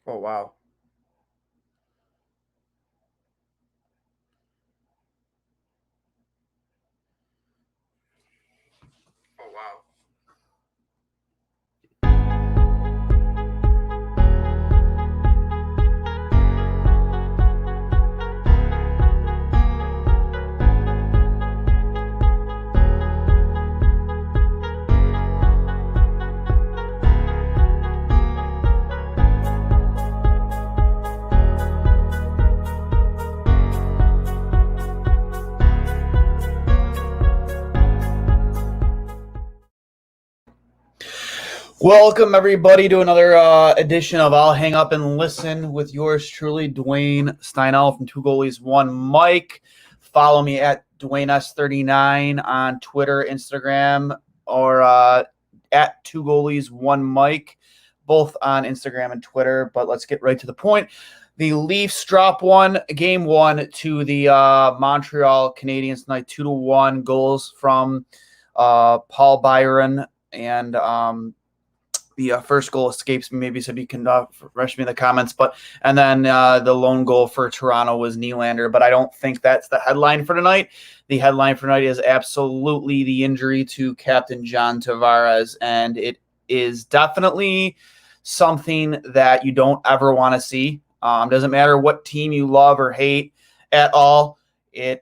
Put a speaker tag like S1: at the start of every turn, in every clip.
S1: Oh, wow. Oh, wow. Welcome, everybody, to another edition of I'll Hang Up and Listen with yours truly, Duane Steinell from Two Goalies, One Mike. Follow me at DuaneS39 on Twitter, Instagram, or at Two Goalies, One Mike, both on Instagram and Twitter. But let's get right to the point. The Leafs drop game one to the Montreal Canadiens tonight, 2-1 goals from Paul Byron and the first goal escapes me, maybe, so you can rush me in the comments. And then the lone goal for Toronto was Nylander, but I don't think that's the headline for tonight. The headline for tonight is absolutely the injury to Captain John Tavares, and it is definitely something that you don't ever want to see. Doesn't matter what team you love or hate at all. That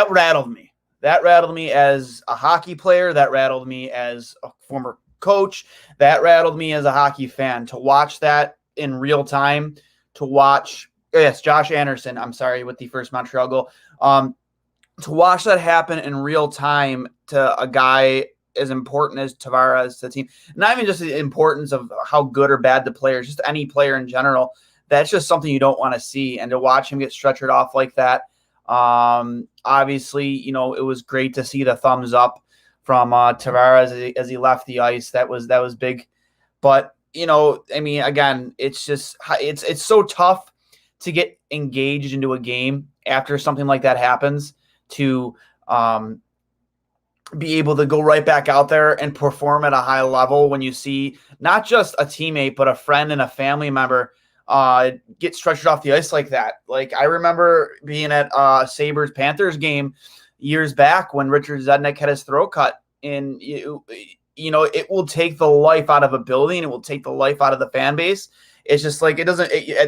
S1: rattled me. That rattled me as a hockey player. That rattled me as a former coach. That rattled me as a hockey fan to watch that in real time. Josh Anderson, I'm sorry, with the first Montreal goal. To watch that happen in real time to a guy as important as Tavares to the team, not even just the importance of how good or bad the player is, just any player in general. That's just something you don't want to see. And to watch him get stretchered off like that, obviously, it was great to see the thumbs up from Tavares as he left the ice. That was big. But, again, it's just it's so tough to get engaged into a game after something like that happens, to be able to go right back out there and perform at a high level when you see not just a teammate, but a friend and a family member get stretched off the ice like that. Like, I remember being at a Sabres-Panthers game years back when Richard Zednik had his throat cut, and it will take the life out of a building. It will take the life out of the fan base. It's just like, at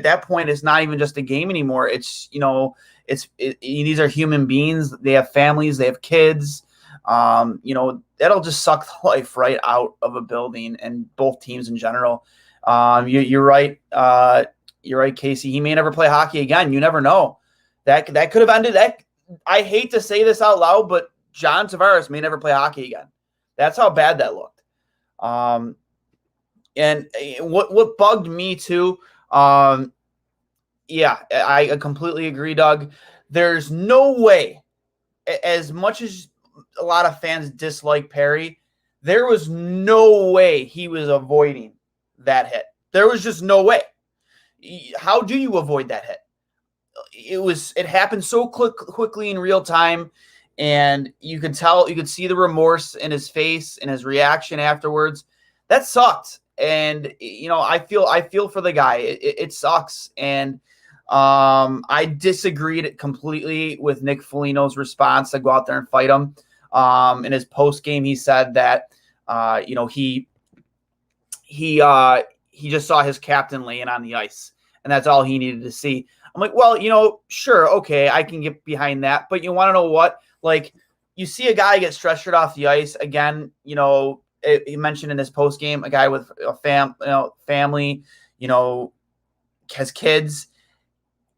S1: that point, it's not even just a game anymore. It's, these are human beings. They have families, they have kids. That'll just suck the life right out of a building and both teams in general. You're right. You're right, Casey. He may never play hockey again. You never know. That could have ended. I hate to say this out loud, but John Tavares may never play hockey again. That's how bad that looked. And what bugged me too, I completely agree, Doug. There's no way, as much as a lot of fans dislike Perry, there was no way he was avoiding that hit. There was just no way. How do you avoid that hit? It happened so quickly in real time, and you could see the remorse in his face and his reaction afterwards. That sucked. And I feel for the guy. It sucks. And I disagreed completely with Nick Foligno's response to go out there and fight him. In his post game, he said that he just saw his captain laying on the ice, and that's all he needed to see. I'm like, well, sure, okay, I can get behind that, but you want to know what? Like, you see a guy get stretchered off the ice again. He mentioned in his post game, a guy with a family, has kids,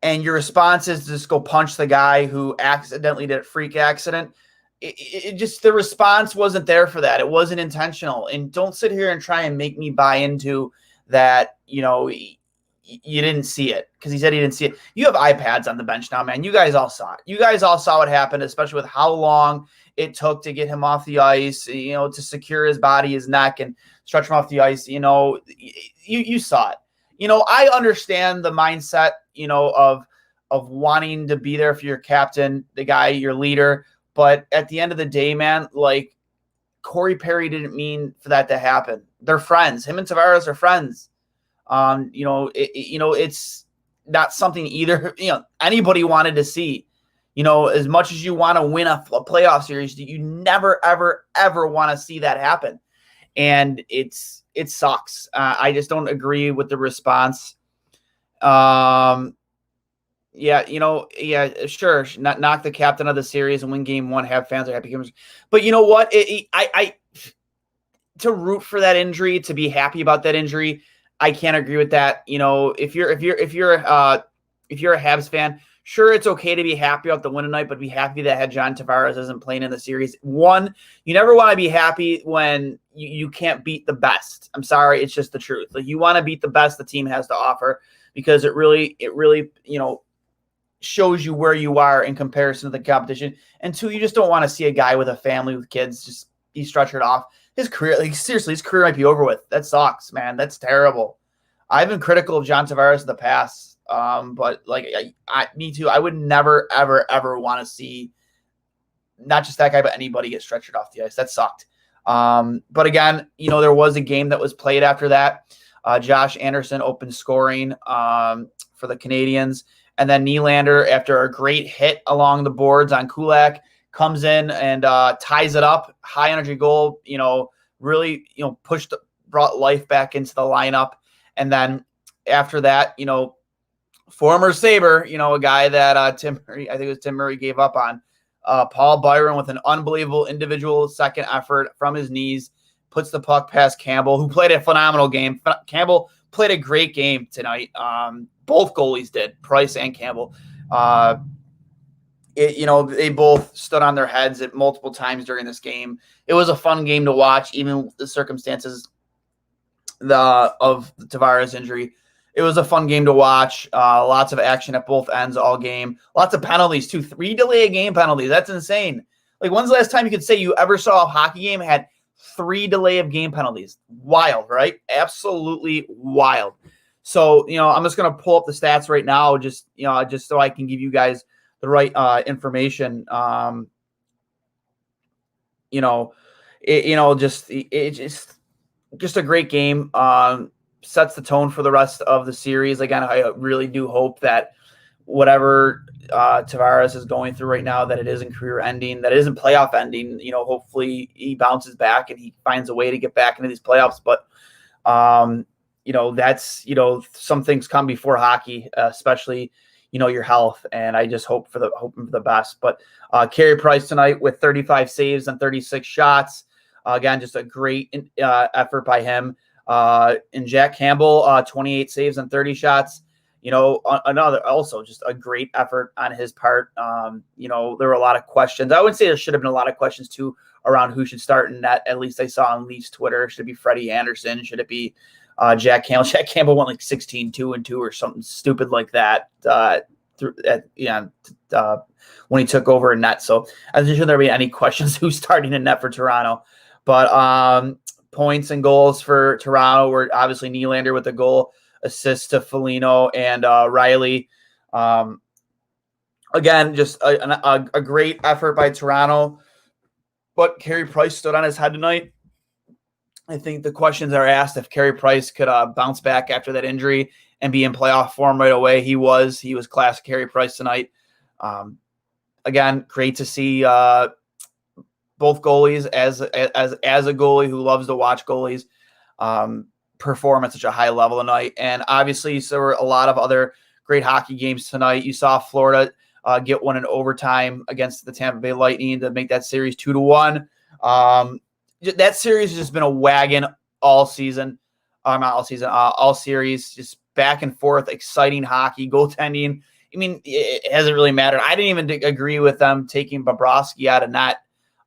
S1: and your response is to just go punch the guy who accidentally did a freak accident. It just, the response wasn't there for that. It wasn't intentional. And don't sit here and try and make me buy into that. You didn't see it, because he said he didn't see it. You have iPads on the bench now, man. You guys all saw it. You guys all saw what happened, especially with how long it took to get him off the ice, to secure his body, his neck, and stretch him off the ice. You saw it. I understand the mindset, of wanting to be there for your captain, the guy, your leader. But at the end of the day, man, like, Corey Perry didn't mean for that to happen. They're friends. Him and Tavares are friends. It's not something either, anybody wanted to see. As much as you want to win a playoff series, you never, ever, ever want to see that happen. And it sucks. I just don't agree with the response. Sure. Knock the captain of the series and win game one, have fans are happy. But you know what? To root for that injury, to be happy about that injury, I can't agree with that. If you're a Habs fan, sure, it's okay to be happy about the win tonight, but be happy that John Tavares isn't playing in the series. One, you never want to be happy when you can't beat the best. I'm sorry, it's just the truth. Like, you want to beat the best the team has to offer, because it really shows you where you are in comparison to the competition. And two, you just don't want to see a guy with a family with kids just be stretchered off. His career, seriously, his career might be over with. That sucks, man. That's terrible. I've been critical of John Tavares in the past, but me too. I would never, ever, ever want to see not just that guy, but anybody get stretchered off the ice. That sucked. But again, there was a game that was played after that. Josh Anderson opened scoring for the Canadiens. And then Nylander, after a great hit along the boards on Kulak, comes in and ties it up. High energy goal, really, brought life back into the lineup. And then after that, former Sabre, a guy that Tim Murray gave up on, Paul Byron, with an unbelievable individual second effort from his knees, puts the puck past Campbell, who played a phenomenal game. Campbell played a great game tonight. Both goalies did, Price and Campbell. They both stood on their heads at multiple times during this game. It was a fun game to watch, even with the circumstances of the Tavares injury. It was a fun game to watch. Lots of action at both ends all game. Lots of penalties, too. 3 delay game penalties. That's insane. Like, when's the last time you could say you ever saw a hockey game had 3 delay of game penalties? Wild, right? Absolutely wild. So, I'm just going to pull up the stats right now, just so I can give you guys the right information. Just a great game. Sets the tone for the rest of the series. Again, I really do hope that whatever Tavares is going through right now, that it isn't career ending, that it isn't playoff ending. Hopefully he bounces back and he finds a way to get back into these playoffs. But that's some things come before hockey, especially your health, and I just hoping for the best. But Carey Price tonight with 35 saves and 36 shots. Again, just a great effort by him. And Jack Campbell, 28 saves and 30 shots. Another also just a great effort on his part. There were a lot of questions. I would say there should have been a lot of questions too around who should start in net. At least I saw on Leafs Twitter. Should it be Freddie Anderson? Should it be Jack Campbell? Jack Campbell went like 16-2-2 or something stupid like that when he took over in net. So I don't think there be any questions who's starting in net for Toronto. But points and goals for Toronto were obviously Nylander with the goal, assists to Foligno and Riley. Again, just a great effort by Toronto. But Carey Price stood on his head tonight. I think the questions are asked if Carey Price could bounce back after that injury and be in playoff form right away. He was class Carey Price tonight. Again, great to see both goalies as a goalie who loves to watch goalies perform at such a high level tonight. And obviously, there were a lot of other great hockey games tonight. You saw Florida get one in overtime against the Tampa Bay Lightning to make that series 2-1. That series has just been a wagon all season. Not all season, all series, just back and forth, exciting hockey, goaltending. I mean, it hasn't really mattered. I didn't even agree with them taking Bobrovsky out of net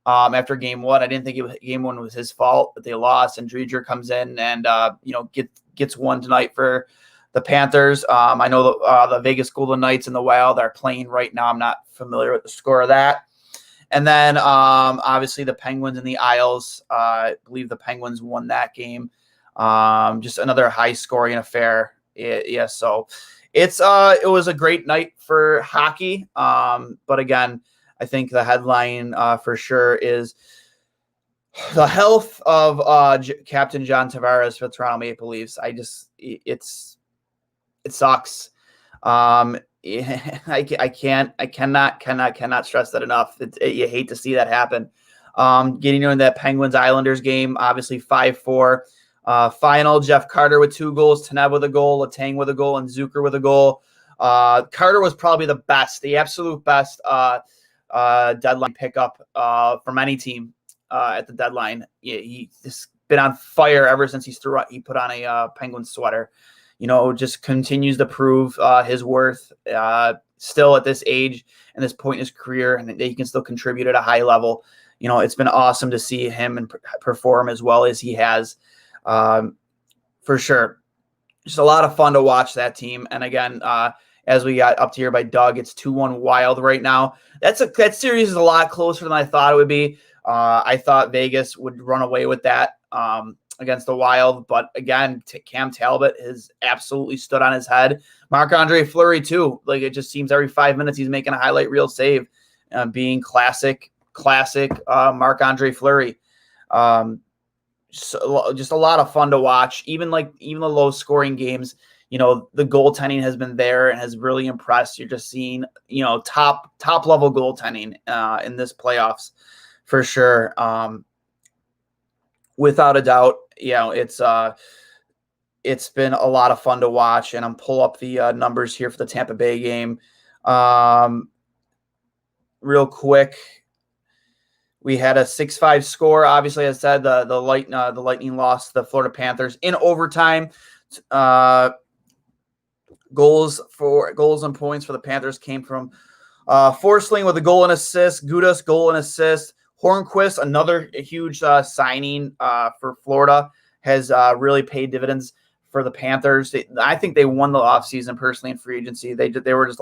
S1: after game one. I didn't think game one was his fault that they lost, and Driedger comes in and gets one tonight for the Panthers. I know the Vegas Golden Knights and the Wild are playing right now. I'm not familiar with the score of that. And then obviously the Penguins and the Isles. I believe the Penguins won that game. Just another high scoring affair. Yeah, so it was a great night for hockey. But again, I think the headline for sure is The health of Captain John Tavares for the Toronto Maple Leafs, it sucks. I cannot stress that enough. You hate to see that happen. Getting into that Penguins Islanders game, obviously 5-4. Final, Jeff Carter with 2 goals, Tanev with a goal, Letang with a goal, and Zucker with a goal. Carter was probably the absolute best deadline pickup from any team at the deadline. He's been on fire ever since he put on a Penguins sweater. Just continues to prove his worth still at this age and this point in his career, and that he can still contribute at a high level. It's been awesome to see him and perform as well as he has, for sure. Just a lot of fun to watch that team. And again, as we got up to here by Doug, it's 2-1 Wild right now. That series is a lot closer than I thought it would be. I thought Vegas would run away with that against the Wild, but again, Cam Talbot has absolutely stood on his head. Marc-Andre Fleury too. Like, it just seems every 5 minutes he's making a highlight reel save, being classic Marc-Andre Fleury. So just a lot of fun to watch. Even the low scoring games, the goaltending has been there and has really impressed. You're just seeing, top level goaltending in this playoffs for sure. Without a doubt, it's been a lot of fun to watch, and I'm pull up the numbers here for the Tampa Bay game real quick. We had a 6-5 score. Obviously, as I said, the Lightning lost the Florida Panthers in overtime. Goals and points for the Panthers came from Forsling with a goal and assist, Gudas goal and assist. Hornquist, another huge signing for Florida, has really paid dividends for the Panthers. I think they won the offseason personally in free agency. They were just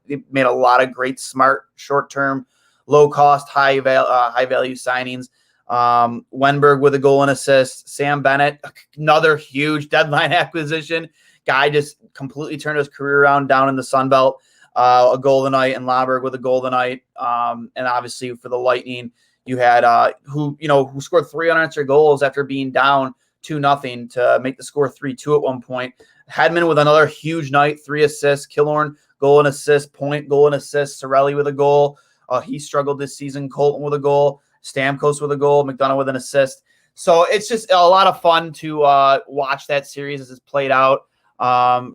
S1: they made a lot of great, smart, short-term, low-cost, high-value signings. Wenberg with a goal and assist. Sam Bennett, another huge deadline acquisition. Guy just completely turned his career around down in the Sun Belt. A goal tonight, and Lomberg with a goal tonight. And obviously for the Lightning, you had who scored 3 unanswered goals after being down 2-0 to make the score 3-2 at one point. Hedman with another huge night, 3 assists. Killorn, goal and assist. Point, goal and assist. Cirelli with a goal. He struggled this season. Colton with a goal. Stamkos with a goal. McDonough with an assist. So it's just a lot of fun to watch that series as it's played out.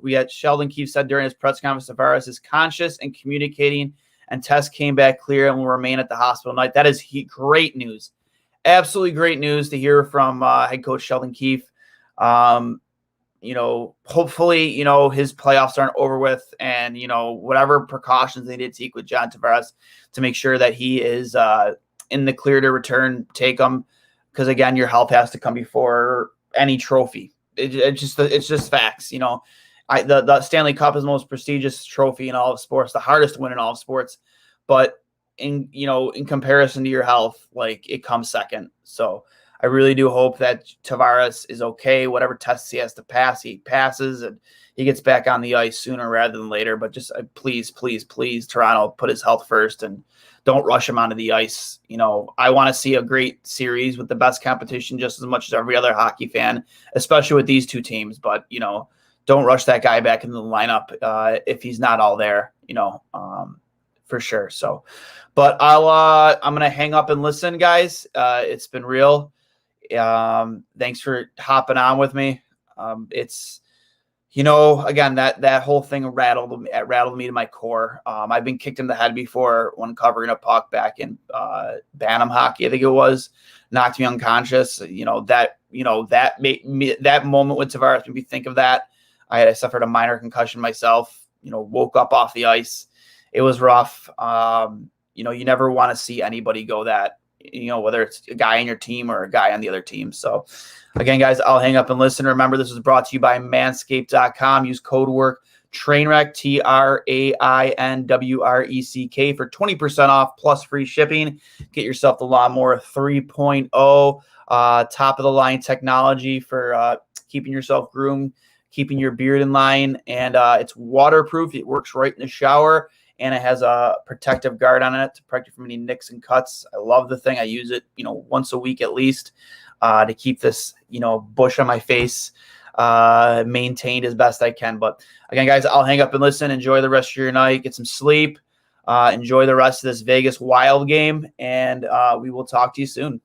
S1: We had Sheldon Keefe said during his press conference, Tavares is conscious and communicating, and tests came back clear and will remain at the hospital tonight. That is great news. Absolutely great news to hear from head coach Sheldon Keefe. Hopefully, his playoffs aren't over with, and, whatever precautions they did take with John Tavares to make sure that he is in the clear to return, take them. Because again, your health has to come before any trophy. It's just facts. The Stanley Cup is the most prestigious trophy in all of sports, the hardest to win in all of sports. But in comparison to your health, it comes second. So I really do hope that Tavares is okay. Whatever tests he has to pass, he passes, and he gets back on the ice sooner rather than later. But just please, Toronto, put his health first and don't rush him onto the ice. I want to see a great series with the best competition just as much as every other hockey fan, especially with these two teams. But, don't rush that guy back into the lineup if he's not all there, for sure. So, but I'm going to hang up and listen, guys. It's been real. Thanks for hopping on with me. It's, again, that whole thing rattled me to my core. I've been kicked in the head before when covering a puck back in Bantam hockey, I think it was, knocked me unconscious. That moment with Tavares made me think of that. I suffered a minor concussion myself, woke up off the ice. It was rough. You never want to see anybody go that, whether it's a guy on your team or a guy on the other team. So again, guys, I'll hang up and listen. Remember, this was brought to you by manscaped.com. Use code WORK Trainwreck, TRAINWRECK for 20% off plus free shipping. Get yourself the Lawnmower 3.0, top of the line technology for keeping yourself groomed, keeping your beard in line, and it's waterproof. It works right in the shower, and it has a protective guard on it to protect you from any nicks and cuts. I love the thing. I use it, once a week at least to keep this, bush on my face maintained as best I can. But again, guys, I'll hang up and listen. Enjoy the rest of your night. Get some sleep. Enjoy the rest of this Vegas Wild game, and we will talk to you soon.